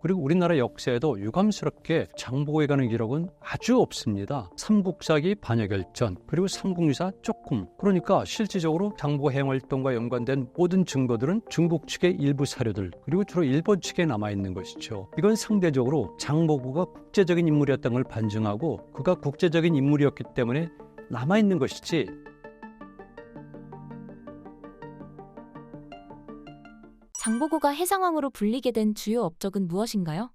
그리고 우리나라 역사에도 유감스럽게 장보고에 관한 기록은 아주 없습니다. 삼국사기 반야결전, 그리고 삼국유사 조금. 그러니까 실질적으로 장보고 해양활동과 연관된 모든 증거들은 중국 측의 일부 사료들, 그리고 주로 일본 측에 남아있는 것이죠. 이건 상대적으로 장보고가 국제적인 인물이었던 걸 반증하고 그가 국제적인 인물이었기 때문에 남아있는 것이지, 장보고가 해상왕으로 불리게 된 주요 업적은 무엇인가요?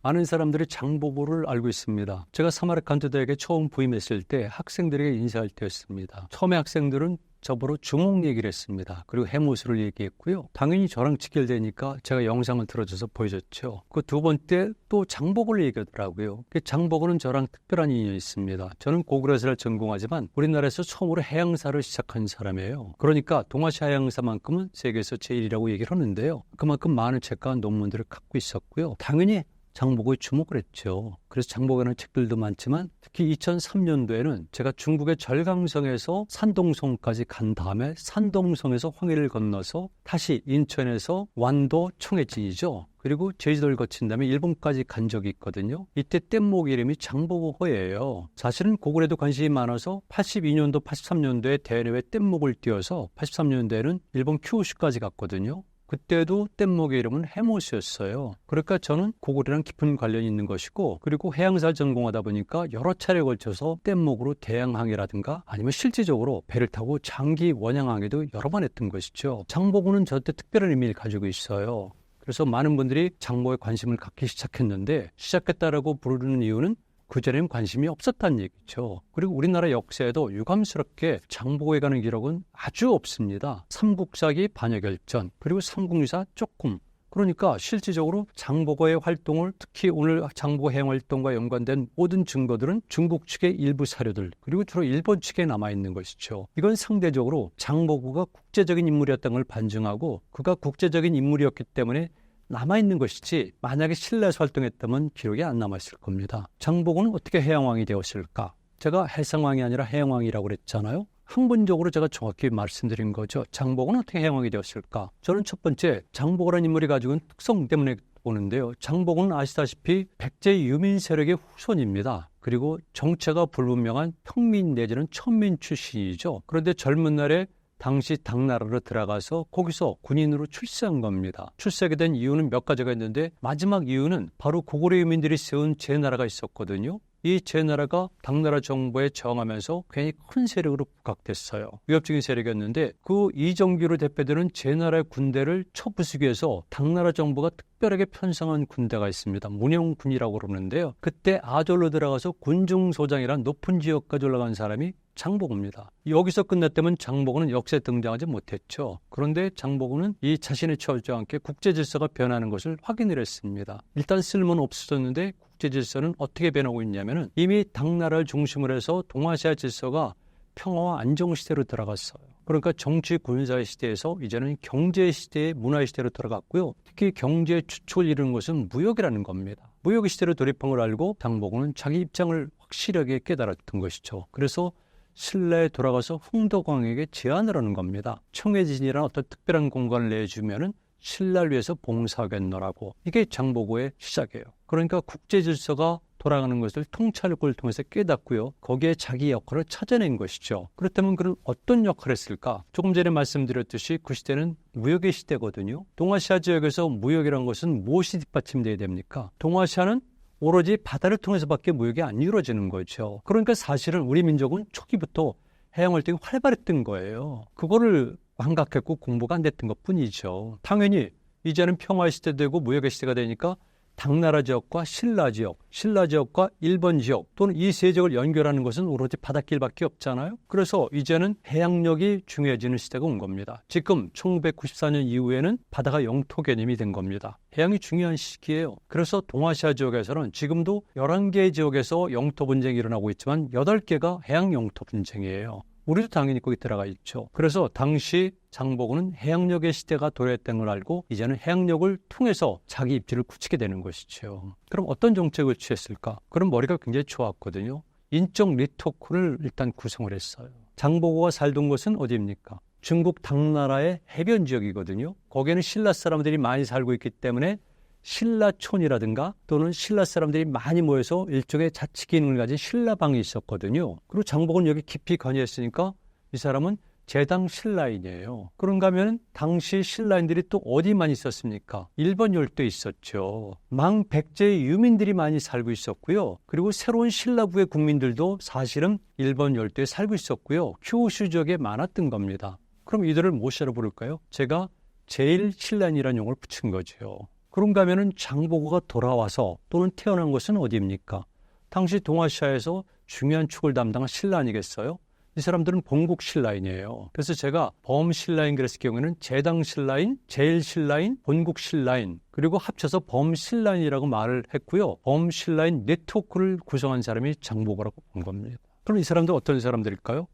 많은 사람들이 장보고를 알고 있습니다. 제가 사마르칸드 대학에 처음 부임했을 때 학생들에게 인사할 때였습니다. 처음에 학생들은 저보고 주몽 얘기를 했습니다. 그리고 해모수를 얘기했고요. 당연히 저랑 직결되니까 제가 영상을 틀어줘서 보여줬죠. 그 두 번째 또 장보고를 얘기하더라고요. 장보고는 저랑 특별한 인연이 있습니다. 저는 고구려사를 전공하지만 우리나라에서 처음으로 해양사를 시작한 사람이에요. 그러니까 동아시아 해양사만큼은 세계에서 제일이라고 얘기를 하는데요. 그만큼 많은 책과 논문들을 갖고 있었고요. 당연히 장보고에 주목을 했죠. 그래서 장보고라는 책들도 많지만 특히 2003년도에는 제가 중국의 절강성에서 산동성까지 간 다음에 산동성에서 황해를 건너서 다시 인천에서 완도 청해진이죠. 그리고 제주도를 거친 다음에 일본까지 간 적이 있거든요. 이때 뗏목 이름이 장보고호예요. 사실은 고구려에도 관심이 많아서 82년도, 83년도에 대내외 뗏목을 띄워서 83년도에는 일본 큐슈까지 갔거든요. 그때도 뗏목의 이름은 해모수였어요. 그러니까 저는 고구려랑 깊은 관련이 있는 것이고, 그리고 해양사를 전공하다 보니까 여러 차례에 걸쳐서 뗏목으로 대양항해라든가 아니면 실질적으로 배를 타고 장기 원양항해도 여러 번 했던 것이죠. 장보고는 저한테 특별한 의미를 가지고 있어요. 그래서 많은 분들이 장보고에 관심을 갖기 시작했는데, 시작했다라고 부르는 이유는 그전에는 관심이 없었다는 얘기죠. 그리고 우리나라 역사에도 유감스럽게 장보고에 관한 기록은 아주 없습니다. 삼국사기 반야결전, 그리고 삼국유사 조금. 그러니까 실질적으로 장보고의 활동을, 특히 오늘 장보고 해양활동과 연관된 모든 증거들은 중국 측의 일부 사료들, 그리고 주로 일본 측에 남아있는 것이죠. 이건 상대적으로 장보고가 국제적인 인물이었던 걸 반증하고 그가 국제적인 인물이었기 때문에 남아있는 것이지, 만약에 신라에서 활동했다면 기록이 안 남아있을 겁니다. 장보고는 어떻게 해양왕이 되었을까? 제가 해상왕이 아니라 해양왕이라고 그랬잖아요. 학문적으로 제가 정확히 말씀드린 거죠. 장보고는 어떻게 해양왕이 되었을까? 저는 첫 번째, 장보고라는 인물이 가지고 있는 특성 때문에 보는데요. 장보고는 아시다시피 백제 유민 세력의 후손입니다. 그리고 정체가 불분명한 평민 내지는 천민 출신이죠. 그런데 젊은 날에 당시 당나라로 들어가서 거기서 군인으로 출세한 겁니다. 출세하게 된 이유는 몇 가지가 있는데, 마지막 이유는 바로 고구려 유민들이 세운 제나라가 있었거든요. 이 제나라가 당나라 정부에 저항하면서 괜히 큰 세력으로 부각됐어요. 위협적인 세력이었는데, 그 이정규로 대표되는 제나라의 군대를 쳐부수기 위해서 당나라 정부가 특별하게 편성한 군대가 있습니다. 문영군이라고 그러는데요. 그때 아졸로 들어가서 군중소장이란 높은 지역까지 올라간 사람이 장보고입니다. 여기서 끝났다면 장보고는 역사에 등장하지 못했죠. 그런데 장보고는 이 자신의 처지와 함께 국제 질서가 변하는 것을 확인을 했습니다. 일단 쓸모는 없어졌는데 국제 질서는 어떻게 변하고 있냐면은, 이미 당나라를 중심으로 해서 동아시아 질서가 평화와 안정 시대로 들어갔어요. 그러니까 정치 군사의 시대에서 이제는 경제 시대의 문화의 시대로 들어갔고요. 특히 경제의 주축을 이루는 것은 무역이라는 겁니다. 무역의 시대로 돌입한 걸 알고 장보고는 자기 입장을 확실하게 깨달았던 것이죠. 그래서 신라에 돌아가서 흥덕왕에게 제안을 하는 겁니다. 청해진이라는 어떤 특별한 공간을 내주면은 신라를 위해서 봉사하겠노라고. 이게 장보고의 시작이에요. 그러니까 국제 질서가 돌아가는 것을 통찰력을 통해서 깨닫고요. 거기에 자기 역할을 찾아낸 것이죠. 그렇다면 그는 어떤 역할을 했을까? 조금 전에 말씀드렸듯이 그 시대는 무역의 시대거든요. 동아시아 지역에서 무역이란 것은 무엇이 뒷받침돼야 됩니까? 동아시아는 오로지 바다를 통해서밖에 무역이 안 이루어지는 거죠. 그러니까 사실은 우리 민족은 초기부터 해양활동이 활발했던 거예요. 그거를 망각했고 공부가 안 됐던 것뿐이죠. 당연히 이제는 평화시대 되고 무역의 시대가 되니까 당나라 지역과 신라 지역과 일본 지역 또는 이 세 지역을 연결하는 것은 오로지 바닷길밖에 없잖아요. 그래서 이제는 해양력이 중요해지는 시대가 온 겁니다. 지금 1994년 이후에는 바다가 영토 개념이 된 겁니다. 해양이 중요한 시기예요. 그래서 동아시아 지역에서는 지금도 11개의 지역에서 영토 분쟁이 일어나고 있지만 8개가 해양 영토 분쟁이에요. 우리도 당연히 거기 들어가 있죠. 그래서 당시 장보고는 해양력의 시대가 도래했다는 걸 알고 이제는 해양력을 통해서 자기 입지를 굳히게 되는 것이죠. 그럼 어떤 정책을 취했을까? 그럼 머리가 굉장히 좋았거든요. 인적 네트워크를 일단 구성을 했어요. 장보고가 살던 곳은 어디입니까? 중국 당나라의 해변 지역이거든요. 거기에는 신라 사람들이 많이 살고 있기 때문에 신라촌이라든가 또는 신라 사람들이 많이 모여서 일종의 자치 기능을 가진 신라방이 있었거든요. 그리고 장복은 여기 깊이 관여했으니까 이 사람은 제당 신라인이에요. 그런가 하면 당시 신라인들이 또 어디만 있었습니까? 일본 열도에 있었죠. 망백제의 유민들이 많이 살고 있었고요. 그리고 새로운 신라부의 국민들도 사실은 일본 열도에 살고 있었고요. 큐슈 지역에 많았던 겁니다. 그럼 이들을 무엇이라고 부를까요? 제가 제일 신라인이라는 용어를 붙인 거죠. 그런가 하면은 장보고가 돌아와서 또는 태어난 곳은 어디입니까? 당시 동아시아에서 중요한 축을 담당한 신라 아니겠어요? 이 사람들은 본국 신라인이에요. 그래서 제가 범신라인 그랬을 경우에는 제당 신라인, 제일 신라인, 본국 신라인 그리고 합쳐서 범신라인이라고 말을 했고요. 범신라인 네트워크를 구성한 사람이 장보고라고 본 겁니다. 그럼 이 사람들 어떤 사람들일까요?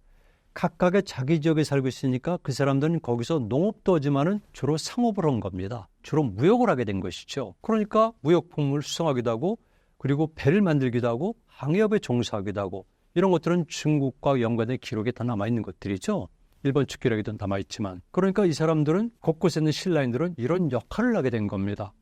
각각의 자기 지역에 살고 있으니까 그 사람들은 거기서 농업도 하지만은 주로 상업을 한 겁니다. 주로 무역을 하게 된 것이죠. 그러니까 무역품을 수송하기도 하고 그리고 배를 만들기도 하고 항해업에 종사하기도 하고 이런 것들은 중국과 연관된 기록에 다 남아있는 것들이죠. 일본 측 기록에도 남아있지만 그러니까 이 사람들은 곳곳에 있는 신라인들은 이런 역할을 하게 된 겁니다.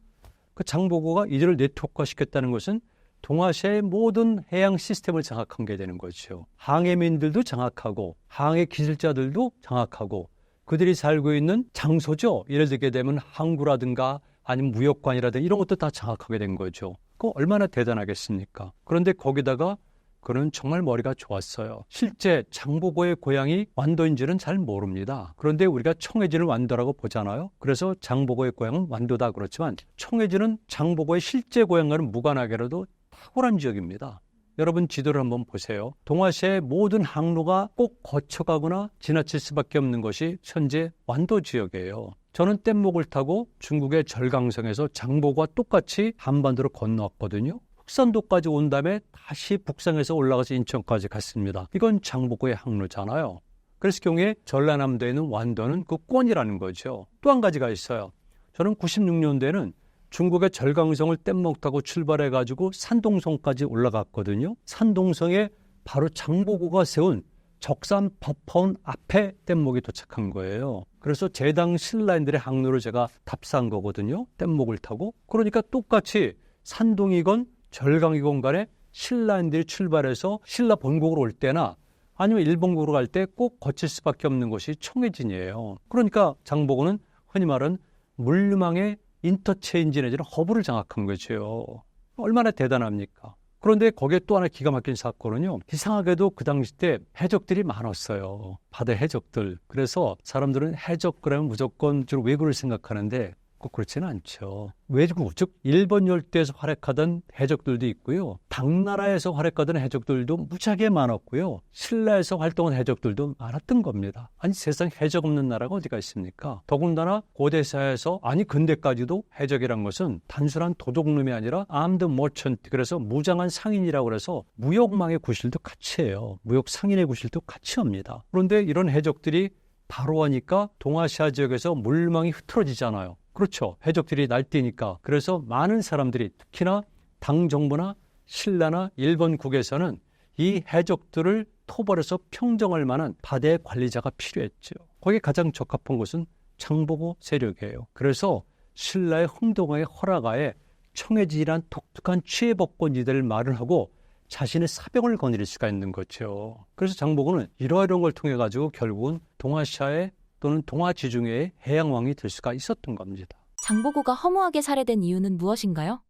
그 장보고가 이들을 네트워크화시켰다는 것은 동아시아의 모든 해양 시스템을 장악한 게 되는 거죠. 항해민들도 장악하고 항해 기술자들도 장악하고 그들이 살고 있는 장소죠. 예를 들게 되면 항구라든가 아니면 무역관이라든가 이런 것도 다 장악하게 된 거죠. 그거 얼마나 대단하겠습니까? 그런데 거기다가 그는 정말 머리가 좋았어요. 실제 장보고의 고향이 완도인지는 잘 모릅니다. 그런데 우리가 청해진을 완도라고 보잖아요. 그래서 장보고의 고향은 완도다 그렇지만 청해진은 장보고의 실제 고향과는 무관하게라도 탁월한 지역입니다. 여러분 지도를 한번 보세요. 동아시아의 모든 항로가 꼭 거쳐가거나 지나칠 수밖에 없는 것이 현재 완도 지역이에요. 저는 뗏목을 타고 중국의 절강성에서 장보고와 똑같이 한반도로 건너왔거든요. 흑산도까지 온 다음에 다시 북상에서 올라가서 인천까지 갔습니다. 이건 장보고의 항로잖아요. 그래서 경우에 전라남도에 있는 완도는 그 권이라는 거죠. 또 한 가지가 있어요. 저는 96년도에는 중국의 절강성을 뗏목 타고 출발해가지고 산동성까지 올라갔거든요. 산동성에 바로 장보고가 세운 적산 법화원 앞에 뗏목이 도착한 거예요. 그래서 제당 신라인들의 항로를 제가 답사한 거거든요. 뗏목을 타고. 그러니까 똑같이 산동이건 절강이건 간에 신라인들이 출발해서 신라 본국으로 올 때나 아니면 일본국으로 갈 때 꼭 거칠 수밖에 없는 곳이 청해진이에요. 그러니까 장보고는 흔히 말하는 물류망의 인터체인지 내지는 허브를 장악한 거죠. 얼마나 대단합니까? 그런데 거기에 또 하나 기가 막힌 사건은요. 이상하게도 그 당시 때 해적들이 많았어요. 바다 해적들. 그래서 사람들은 해적 그러면 무조건 주로 외구를 생각하는데 꼭 그렇지는 않죠. 외국, 즉 일본 열도에서 활약하던 해적들도 있고요. 당나라에서 활약하던 해적들도 무지하게 많았고요. 신라에서 활동한 해적들도 많았던 겁니다. 아니 세상 해적 없는 나라가 어디가 있습니까? 더군다나 고대사에서 아니 근대까지도 해적이란 것은 단순한 도둑놈이 아니라 armed merchant, 그래서 무장한 상인이라고 해서 무역망의 구실도 같이 해요. 무역 상인의 구실도 같이 합니다. 그런데 이런 해적들이 바로 하니까 동아시아 지역에서 물망이 흐트러지잖아요. 그렇죠. 해적들이 날뛰니까. 그래서 많은 사람들이 특히나 당 정부나 신라나 일본국에서는 이 해적들을 토벌해서 평정할 만한 바다의 관리자가 필요했죠. 거기에 가장 적합한 곳은 장보고 세력이에요. 그래서 신라의 흥동화의 허락하에 청해진이란 독특한 취해법권지대를 마련하고 자신의 사병을 거느릴 수가 있는 거죠. 그래서 장보고는 이러이러한 걸 통해 가지고 결국은 동아시아의 또는 동아지중해의 해양왕이 될 수가 있었던 겁니다. 장보고가 허무하게 살해된 이유는 무엇인가요?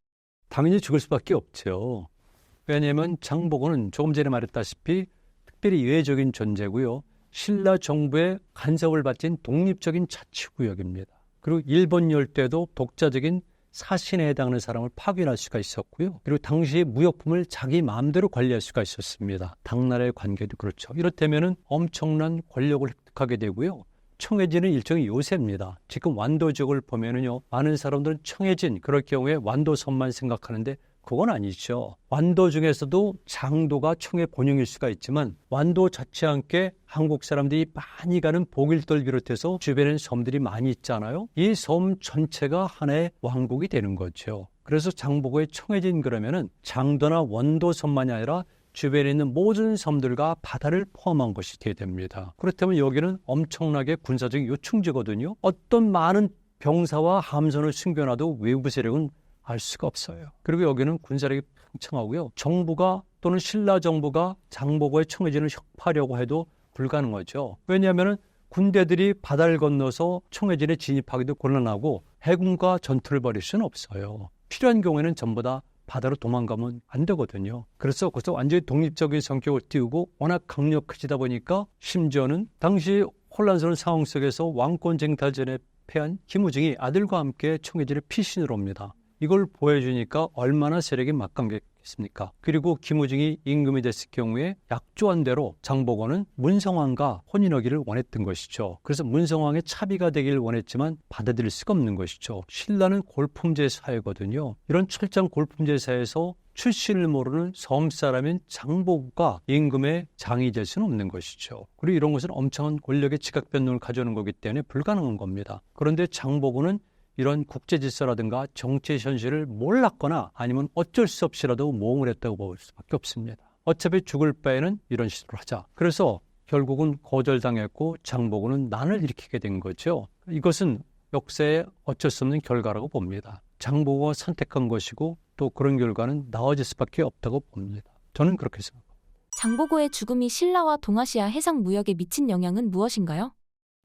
당연히 죽을 수밖에 없죠. 왜냐하면 장보고는 조금 전에 말했다시피 특별히 예외적인 존재고요. 신라 정부의 간섭을 받진 독립적인 자치구역입니다. 그리고 일본 열도에도 독자적인 사신에 해당하는 사람을 파견할 수가 있었고요. 그리고 당시 무역품을 자기 마음대로 관리할 수가 있었습니다. 당나라의 관계도 그렇죠. 이렇다면 엄청난 권력을 획득하게 되고요. 청해진은 일종의 요새입니다. 지금 완도 지역을 보면은요, 많은 사람들은 청해진, 그럴 경우에 완도섬만 생각하는데 그건 아니죠. 완도 중에서도 장도가 청해 본영일 수가 있지만 완도 자체 함께 한국 사람들이 많이 가는 복일도를 비롯해서 주변에는 섬들이 많이 있잖아요. 이 섬 전체가 하나의 왕국이 되는 거죠. 그래서 장보고의 청해진 그러면은 장도나 원도섬만이 아니라 주변에 있는 모든 섬들과 바다를 포함한 것이 되어야 됩니다. 그렇다면 여기는 엄청나게 군사적 요충지거든요. 어떤 많은 병사와 함선을 숨겨놔도 외부 세력은 알 수가 없어요. 그리고 여기는 군사력이 팽창하고요. 정부가 또는 신라 정부가 장보고의 청해진을 혁파하려고 해도 불가능하죠. 왜냐하면 군대들이 바다를 건너서 청해진에 진입하기도 곤란하고 해군과 전투를 벌일 수는 없어요. 필요한 경우에는 전부 다 바다로 도망가면 안 되거든요. 그래서 거기서 완전히 독립적인 성격을 띄우고 워낙 강력해지다 보니까 심지어는 당시 혼란스러운 상황 속에서 왕권 쟁탈전에 패한 김우중이 아들과 함께 청해진에 피신을 옵니다. 이걸 보여주니까 얼마나 세력이 막강했겠습니까? 그리고 김우중이 임금이 됐을 경우에 약조한 대로 장보고는 문성왕과 혼인하기를 원했던 것이죠. 그래서 문성왕의 차비가 되기를 원했지만 받아들일 수가 없는 것이죠. 신라는 골품제 사회거든요. 이런 철장 골품제 사회에서 출신을 모르는 섬사람인 장보고가 임금의 장이 될 수는 없는 것이죠. 그리고 이런 것은 엄청난 권력의 지각변동을 가져오는 거기 때문에 불가능한 겁니다. 그런데 장보고는 이런 국제질서라든가 정치 현실을 몰랐거나 아니면 어쩔 수 없이라도 모험을 했다고 볼 수밖에 없습니다. 어차피 죽을 바에는 이런 식으로 하자. 그래서 결국은 거절당했고 장보고는 난을 일으키게 된 거죠. 이것은 역사에 어쩔 수 없는 결과라고 봅니다. 장보고가 선택한 것이고 또 그런 결과는 나아질 수밖에 없다고 봅니다. 저는 그렇게 생각합니다. 장보고의 죽음이 신라와 동아시아 해상 무역에 미친 영향은 무엇인가요?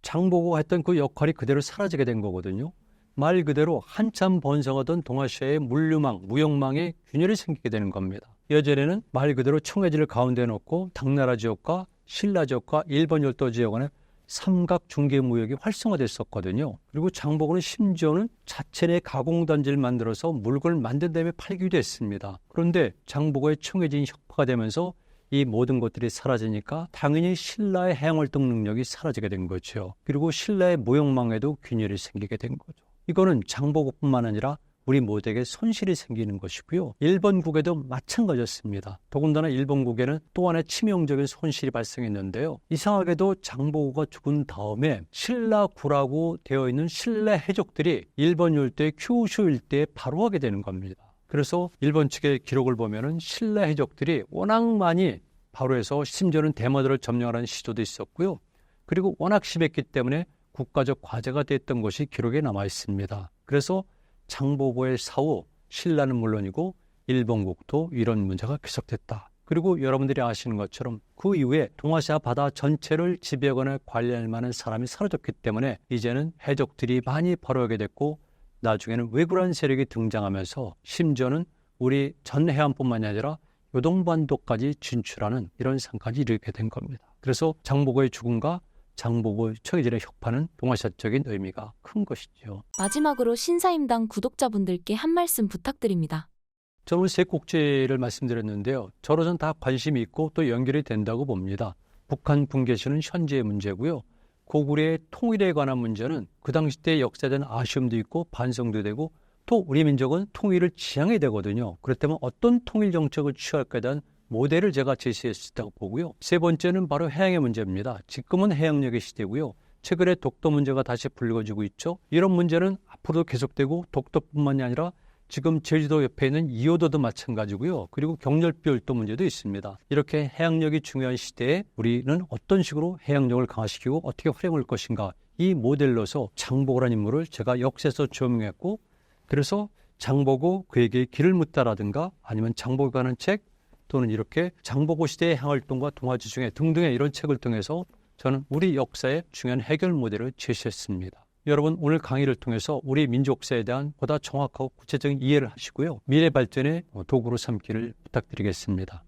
장보고가 했던 그 역할이 그대로 사라지게 된 거거든요. 말 그대로 한참 번성하던 동아시아의 물류망, 무역망에 균열이 생기게 되는 겁니다. 예전에는 말 그대로 청해진을 가운데 놓고 당나라 지역과 신라 지역과 일본 열도 지역 간의 삼각 중개 무역이 활성화됐었거든요. 그리고 장보고는 심지어는 자체 내 가공단지를 만들어서 물건을 만든 다음에 팔기도 했습니다. 그런데 장보고의 청해진이 혁파가 되면서 이 모든 것들이 사라지니까 당연히 신라의 해양활동 능력이 사라지게 된 거죠. 그리고 신라의 무역망에도 균열이 생기게 된 거죠. 이거는 장보고뿐만 아니라 우리 모두에게 손실이 생기는 것이고요. 일본국에도 마찬가지였습니다. 더군다나 일본국에는 또 하나의 치명적인 손실이 발생했는데요. 이상하게도 장보고가 죽은 다음에 신라구라고 되어 있는 신라 해적들이 일본 열도의 큐슈 일대에 발호하게 되는 겁니다. 그래서 일본 측의 기록을 보면은 신라 해적들이 워낙 많이 발호해서 심지어는 대마도를 점령하는 시도도 있었고요. 그리고 워낙 심했기 때문에 국가적 과제가 됐던 것이 기록에 남아 있습니다. 그래서 장보고의 사후 신라는 물론이고 일본국도 이런 문제가 계속됐다. 그리고 여러분들이 아시는 것처럼 그 이후에 동아시아 바다 전체를 지배하거나 관리할 만한 사람이 사라졌기 때문에 이제는 해적들이 많이 발호하게 됐고 나중에는 왜구란 세력이 등장하면서 심지어는 우리 전 해안뿐만이 아니라 요동반도까지 진출하는 이런 상까지 이르게 된 겁니다. 그래서 장보고의 죽음과 장보고 청해진의 혁파는 동아시아적인 의미가 큰 것이죠. 마지막으로 신사임당 구독자분들께 한 말씀 부탁드립니다. 저는 세 꼭지를 말씀드렸는데요. 저로서는 다 관심이 있고 또 연결이 된다고 봅니다. 북한 붕괴시는 현재의 문제고요. 고구려의 통일에 관한 문제는 그 당시 때 역사된 아쉬움도 있고 반성도 되고 또 우리 민족은 통일을 지향해야 되거든요. 그렇다면 어떤 통일 정책을 취할까에 대한 모델을 제가 제시했다고 보고요. 세 번째는 바로 해양의 문제입니다. 지금은 해양력의 시대고요. 최근에 독도 문제가 다시 불거지고 있죠. 이런 문제는 앞으로도 계속되고 독도뿐만이 아니라 지금 제주도 옆에 있는 이호도도 마찬가지고요. 그리고 경렬비 열도 문제도 있습니다. 이렇게 해양력이 중요한 시대에 우리는 어떤 식으로 해양력을 강화시키고 어떻게 활용할 것인가, 이 모델로서 장보고라는 인물을 제가 역사에서 조명했고, 그래서 장보고 그에게 길을 묻다라든가 아니면 장보고가 하는 책 또는 이렇게 장보고 시대의 해양활동과 동아지중해 등등의 이런 책을 통해서 저는 우리 역사의 중요한 해결 모델을 제시했습니다. 여러분, 오늘 강의를 통해서 우리 민족사에 대한 보다 정확하고 구체적인 이해를 하시고요. 미래 발전의 도구로 삼기를 부탁드리겠습니다.